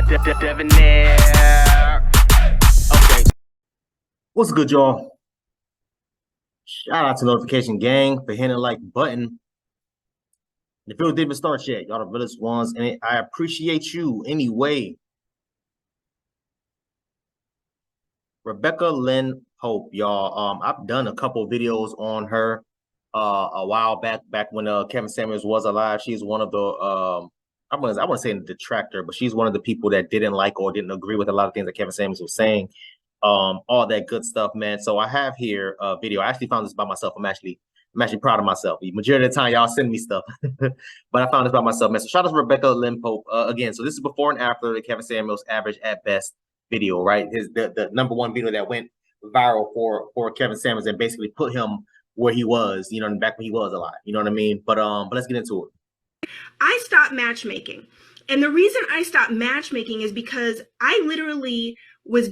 Debonair. Okay. What's good, y'all? Shout out to Notification Gang for hitting the like button. The video didn't even start yet. Y'all the realest ones, and I appreciate you anyway. Rebecca Lynn Pope, y'all. I've done a couple of videos on her a while back when Kevin Samuels was alive. She's one of the I wouldn't say a detractor, but she's one of the people that didn't like or didn't agree with a lot of things that Kevin Samuels was saying. All that good stuff, man. So I have here a video. I actually found this by myself. I'm actually proud of myself. The majority of the time, y'all send me stuff, but I found this by myself, man. So shout out to Rebecca Lynn Pope again. So this is before and after the Kevin Samuels average at best video, right? The number one video that went viral for Kevin Samuels and basically put him where he was, you know, back when he was alive. You know what I mean? But let's get into it. I stopped matchmaking. And the reason I stopped matchmaking is because I literally was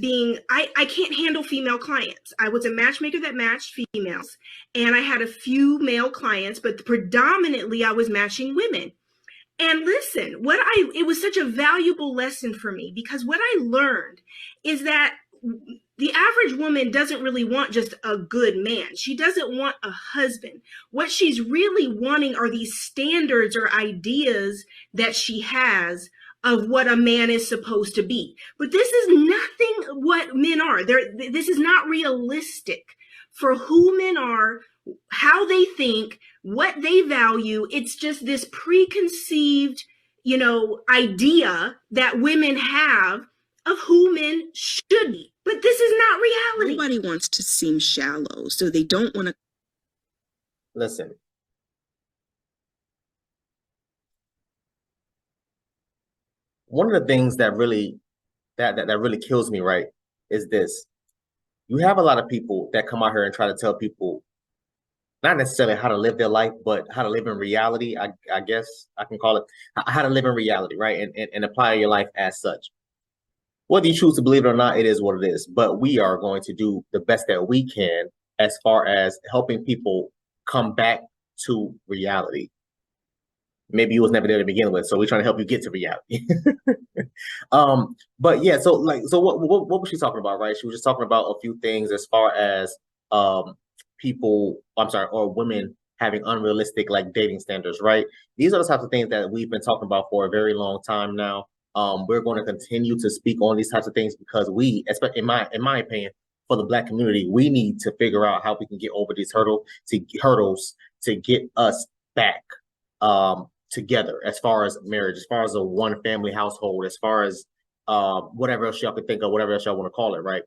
I can't handle female clients. I was a matchmaker that matched females, and I had a few male clients, but predominantly I was matching women. And listen, it was such a valuable lesson for me, because what I learned is that the average woman doesn't really want just a good man. She doesn't want a husband. What she's really wanting are these standards or ideas that she has of what a man is supposed to be. But this is nothing what men are. This is not realistic for who men are, how they think, what they value. It's just this preconceived, idea that women have of who men should be. But this is not reality. Nobody wants to seem shallow, so they don't want to. Listen. One of the things that really kills me, right, is this. You have a lot of people that come out here and try to tell people not necessarily how to live their life, but how to live in reality. I guess I can call it how to live in reality, right? And apply your life as such. Whether you choose to believe it or not, it is what it is. But we are going to do the best that we can as far as helping people come back to reality. Maybe you was never there to begin with, so we're trying to help you get to reality. But yeah, so what was she talking about, right? She was just talking about a few things as far as women having unrealistic dating standards, right? These are the types of things that we've been talking about for a very long time now. We're going to continue to speak on these types of things because we, especially in my opinion, for the Black community, we need to figure out how we can get over these hurdles to get us back together, as far as marriage, as far as a one family household, as far as whatever else y'all can think of, whatever else y'all want to call it, right?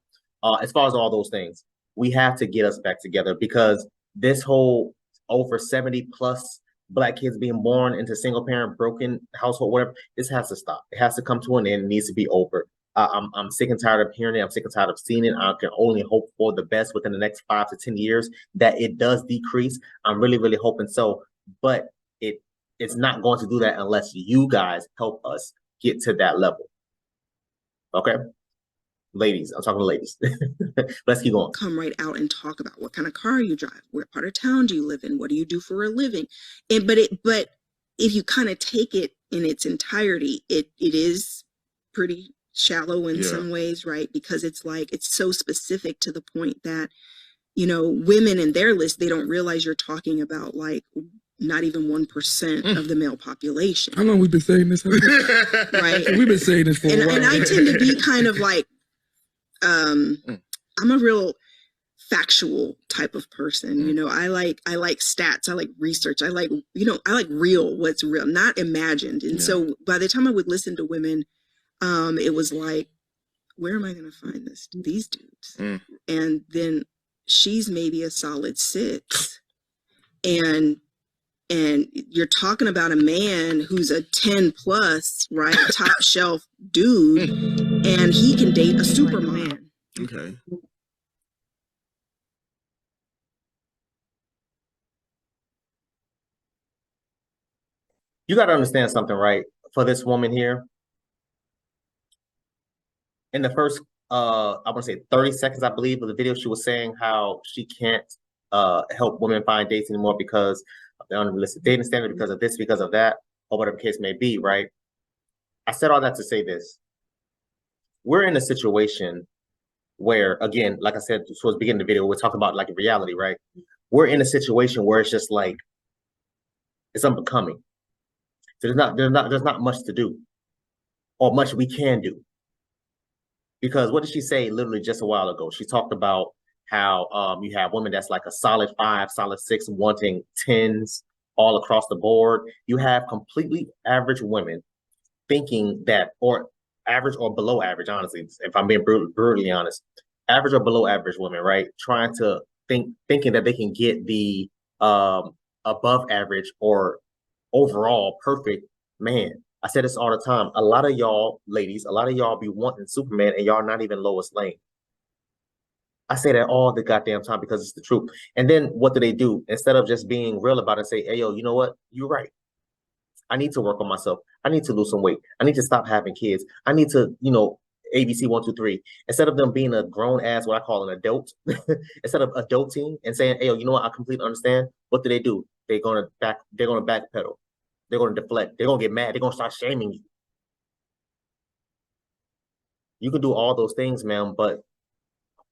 As far as all those things, we have to get us back together, because this whole over 70 plus Black kids being born into single parent, broken household, whatever, this has to stop. It has to come to an end. It needs to be over. I'm sick and tired of hearing it. I'm sick and tired of seeing it. I can only hope for the best within the next 5 to 10 years that it does decrease. I'm really, really hoping so. But it's not going to do that unless you guys help us get to that level. Okay? Ladies, I'm talking to ladies. Let's keep going. Come right out and talk about what kind of car you drive, what part of town do you live in, what do you do for a living. But if you kind of take it in its entirety, it is pretty shallow in some ways, right? Because it's so specific to the point that, women in their list, they don't realize you're talking about not even 1% of the male population. How long we've been saying this? Right. We've been saying this for a while. And I tend to be kind of I'm a real factual type of person. I like stats. I like research. I like real, what's real, not imagined. And so by the time I would listen to women, it was like, where am I going to find these dudes? And then she's maybe a solid 6. And you're talking about a man who's a 10 plus, right? Top shelf dude, and he can date a superman. Okay. You got to understand something, right? For this woman here, in the first, I want to say 30 seconds, I believe, of the video, she was saying how she can't help women find dates anymore because of the unrealistic dating standard, because of this, because of that, or whatever the case may be, right? I said all that to say this. we're in a situation where, again, like I said towards the beginning of the video, we're talking about like reality, right? We're in a situation where it's just like it's unbecoming. So there's not much to do, or much we can do. Because what did she say literally just a while ago? She talked about how you have women that's like a solid 5, solid 6, wanting 10s all across the board. You have completely average women thinking that, or average or below average, honestly, if I'm being brutally honest, average or below average women, right? Trying to thinking that they can get the above average or overall perfect man. I say this all the time. A lot of y'all ladies, a lot of y'all be wanting Superman and y'all not even Lois Lane. I say that all the goddamn time because it's the truth. And then what do? Instead of just being real about it, say, hey, yo, you know what? You're right. I need to work on myself. I need to lose some weight. I need to stop having kids. I need to, ABC 1, 2, 3. Instead of them being a grown ass, what I call an adult, instead of adulting and saying, hey, yo, you know what? I completely understand. What do? They're gonna backpedal. They're gonna deflect. They're gonna get mad. They're gonna start shaming you. You can do all those things, man, but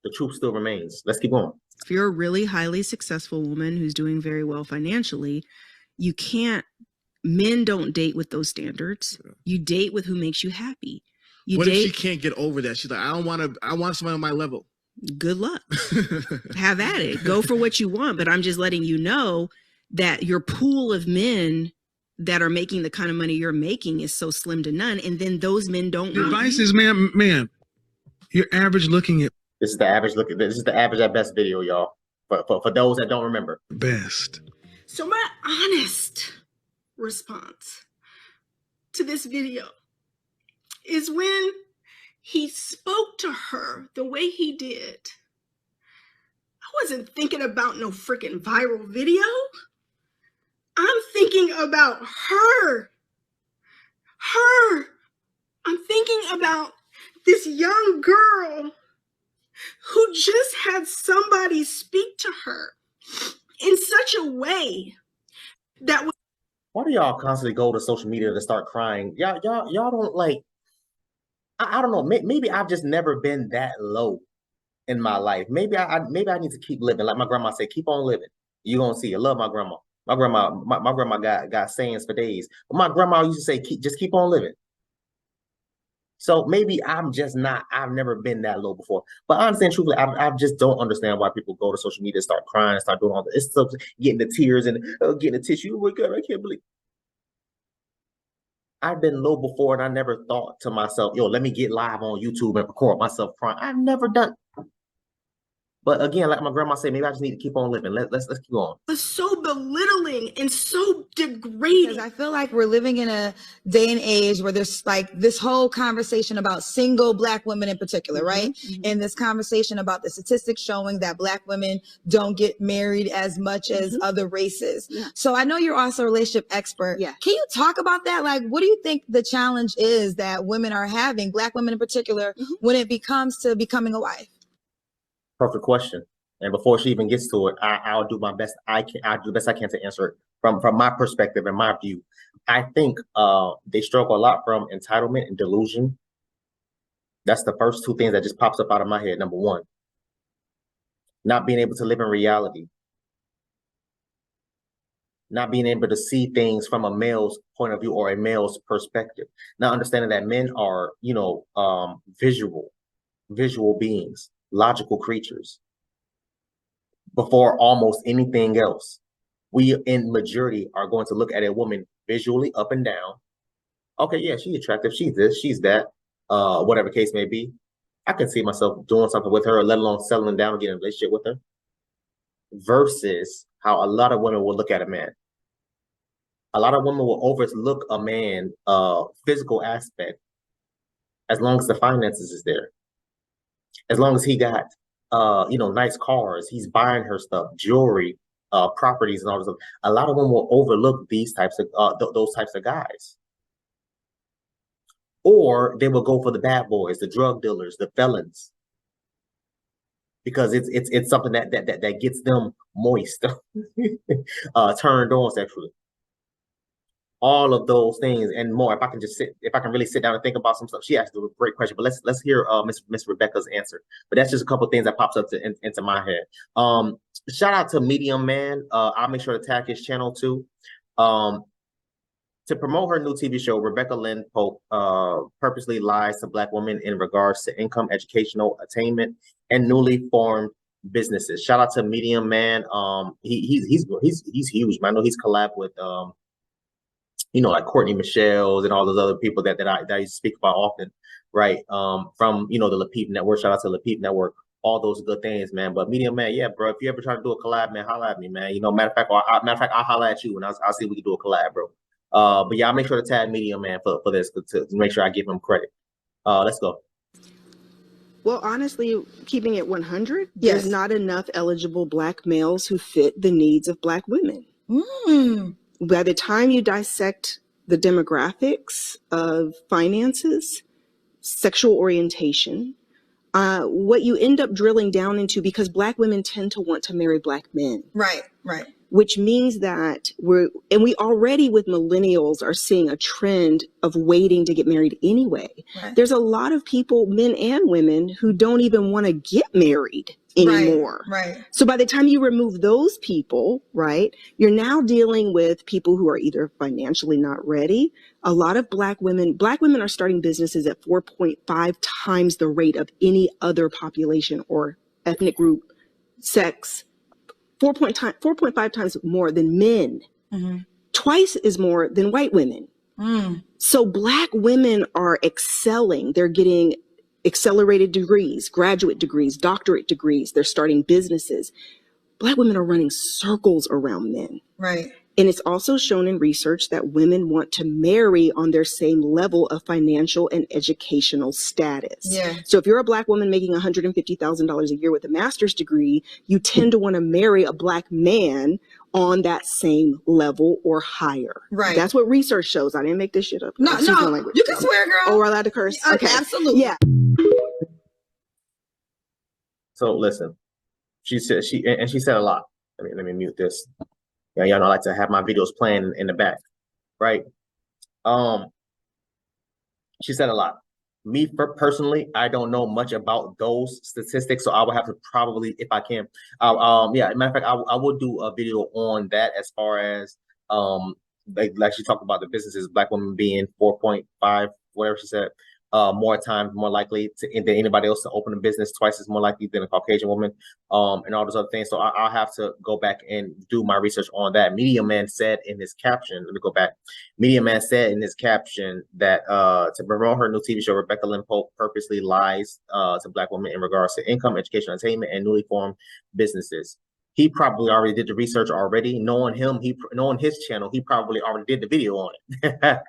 the truth still remains. Let's keep going. If you're a really highly successful woman who's doing very well financially, men don't date with those standards. You date with who makes you happy. What if she can't get over that? She's like, I want somebody on my level. Good luck. Have at it. Go for what you want. But I'm just letting you know that your pool of men that are making the kind of money you're making is so slim to none. And then those men don't. The advice is, man, you're average looking at. This is the average looking. This is the average at best video, y'all. For those that don't remember. Best. So my honest response to this video is when he spoke to her the way he did. I wasn't thinking about no freaking viral video. I'm thinking about her. I'm thinking about this young girl who just had somebody speak to her in such a way that was. Why do y'all constantly go to social media to start crying? Y'all don't like. I don't know. Maybe I've just never been that low in my life. Maybe I need to keep living. Like my grandma said, keep on living. You're gonna see. I love my grandma. My grandma got sayings for days. But my grandma used to say, just keep on living. So maybe I'm just not. I've never been that low before. But honestly and truthfully, I just don't understand why people go to social media, start crying, start doing all this stuff, getting the tears and getting the tissue. Oh my God, I can't believe. I've been low before, and I never thought to myself, yo, let me get live on YouTube and record myself crying. I've never done. But again, like my grandma said, maybe I just need to keep on living. Let's keep going. It's so belittling and so degrading. Because I feel like we're living in a day and age where there's like this whole conversation about single Black women in particular, right? And this conversation about the statistics showing that Black women don't get married as much as other races. So I know you're also a relationship expert. Can you talk about that? Like, what do you think the challenge is that women are having, Black women in particular, when it comes to becoming a wife? Perfect question. And before she even gets to it, I'll do my best. I'll do the best I can to answer it from my perspective and my view. I think they struggle a lot from entitlement and delusion. That's the first two things that just pops up out of my head. Number one, not being able to live in reality, not being able to see things from a male's point of view or a male's perspective. Not understanding that men are, visual beings. Logical creatures before almost anything else. We in majority are going to look at a woman visually up and down. Okay, yeah, she's attractive, she's this, she's that, whatever case may be. I can see myself doing something with her, let alone settling down and getting a relationship with her, versus how a lot of women will look at a man. A lot of women will overlook a man physical aspect as long as the finances is there. As long as he got, nice cars, he's buying her stuff, jewelry, properties, and all this stuff. A lot of them will overlook these types of those types of guys, or they will go for the bad boys, the drug dealers, the felons, because it's something that gets them moist, turned on sexually. all of those things and more. If I can really sit down and think about some stuff. She asked a great question, but let's hear Miss Rebecca's answer. But that's just a couple of things that pops up into my head. Shout out to Medium Man. I'll make sure to tag his channel too. To promote her new TV show, Rebecca Lynn Pope purposely lies to Black women in regards to income, educational attainment, and newly formed businesses. Shout out to Medium Man. He's huge, man. I know he's collabed with like Courtney Michelle's and all those other people that I used to speak about often, right? From the Lapeep Network. Shout out to Lapeep Network. All those good things, man. But Medium Man, yeah, bro. If you ever try to do a collab, man, holla at me, man. Matter of fact, I'll holla at you and I'll see if we can do a collab, bro. But yeah, I'll make sure to tag Medium Man for this to make sure I give him credit. Let's go. Well, honestly, keeping it 100, Yes. there's not enough eligible Black males who fit the needs of Black women. By the time you dissect the demographics of finances, sexual orientation, what you end up drilling down into, because Black women tend to want to marry Black men. Right. Which means that we already with millennials are seeing a trend of waiting to get married anyway. Right. There's a lot of people, men and women, who don't even want to get married anymore. Right. So by the time you remove those people, right, you're now dealing with people who are either financially not ready. A lot of Black women are starting businesses at 4.5 times the rate of any other population or ethnic group, sex. 4.5 times more than men, twice as more than white women. So Black women are excelling. They're getting accelerated degrees, graduate degrees, doctorate degrees. They're starting businesses. Black women are running circles around men. Right. And it's also shown in research that women want to marry on their same level of financial and educational status. Yeah. So if you're a Black woman making $150,000 a year with a master's degree, you tend to want to marry a Black man on that same level or higher. Right. That's what research shows. I didn't make this shit up. No, Excuse my no, language. you can swear, girl. Oh, we're allowed to curse? Okay. Absolutely. Yeah. So listen, she said a lot. Let me mute this. Yeah, y'all know I like to have my videos playing in the back, right? She said a lot. Me personally, I don't know much about those statistics, so I will have to probably, if I can, matter of fact, I will do a video on that as far as like she talked about the businesses, Black women being 4.5, whatever she said, more times more likely than anybody else to open a business, twice as more likely than a Caucasian woman, and all those other things. So I'll have to go back and do my research on that. Media Man said in his caption, let me go back. Media Man said in his caption that to promote her new TV show, Rebecca Lynn Pope purposely lies to Black women in regards to income, education, attainment, and newly formed businesses. He probably already did the research already. Knowing his channel, he probably already did the video on it.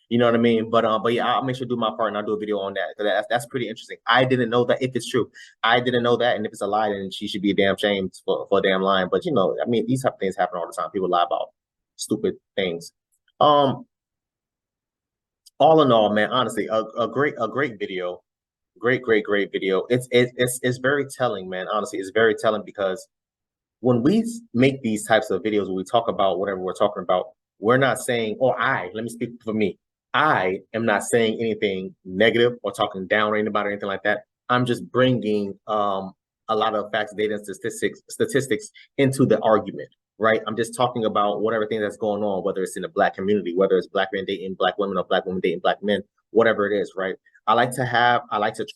You know what I mean? But yeah, I'll make sure to do my part and I'll do a video on that because that's pretty interesting. I didn't know that, if it's true. I didn't know that, and if it's a lie, then she should be a damn shame for a damn lying. But I mean, these type of things happen all the time. People lie about stupid things. All in all, man, honestly, a great video, great video. It's very telling, man. Honestly, it's very telling because when we make these types of videos, when we talk about whatever we're talking about, we're not saying, let me speak for me. I am not saying anything negative or talking down on anybody or anything like that. I'm just bringing a lot of facts, data, and statistics into the argument, right? I'm just talking about whatever thing that's going on, whether it's in the Black community, whether it's Black men dating Black women or Black women dating Black men, whatever it is, right? I like to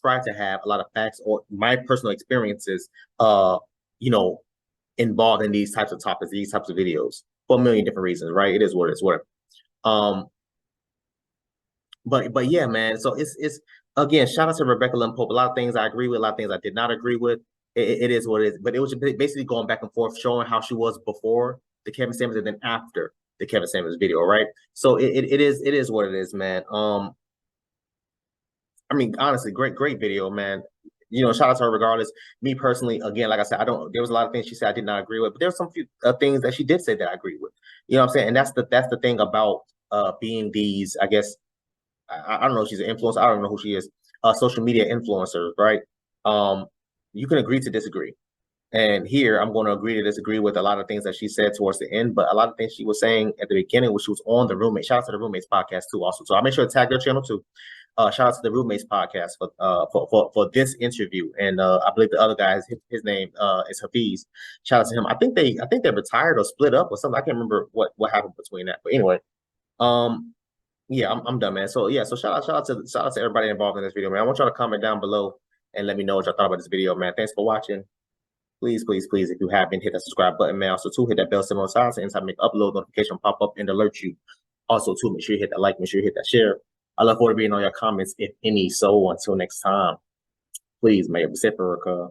try to have a lot of facts or my personal experiences, involved in these types of topics, these types of videos for a million different reasons, right? It is what it is, whatever. But yeah, man. So it's again, shout out to Rebecca Lynn Pope. A lot of things I agree with, a lot of things I did not agree with. It is what it is. But it was basically going back and forth, showing how she was before the Kevin Samuels and then after the Kevin Samuels video, right? So it is what it is, man. I mean, honestly, great video, man. Shout out to her regardless. Me personally, again, like I said, there was a lot of things she said I did not agree with, but there's some few things that she did say that I agree with. You know what I'm saying? And that's the thing about being these, I guess, I don't know if she's an influencer, I don't know who she is, social media influencer, right? You can agree to disagree. And here I'm going to agree to disagree with a lot of things that she said towards the end, but a lot of things she was saying at the beginning, which she was on the Roommate. Shout out to the Roommates podcast too, also. So I'll make sure to tag their channel too. Shout out to the Roommates podcast for this interview, and I believe the other guy, his name is Hafiz. Shout out to him. I think they're retired or split up or something. I can't remember what happened between that. But anyway, yeah, I'm done, man. So yeah, so shout out to everybody involved in this video, man. I want y'all to comment down below and let me know what y'all thought about this video, man. Thanks for watching. Please, if you haven't, hit that subscribe button, man. Also, too, hit that bell symbol on the side so anytime I make upload notification pop up and alert you. Also, too, make sure you hit that like, make sure you hit that share. I look forward to reading all your comments, if any. So until next time, please, may it be safe for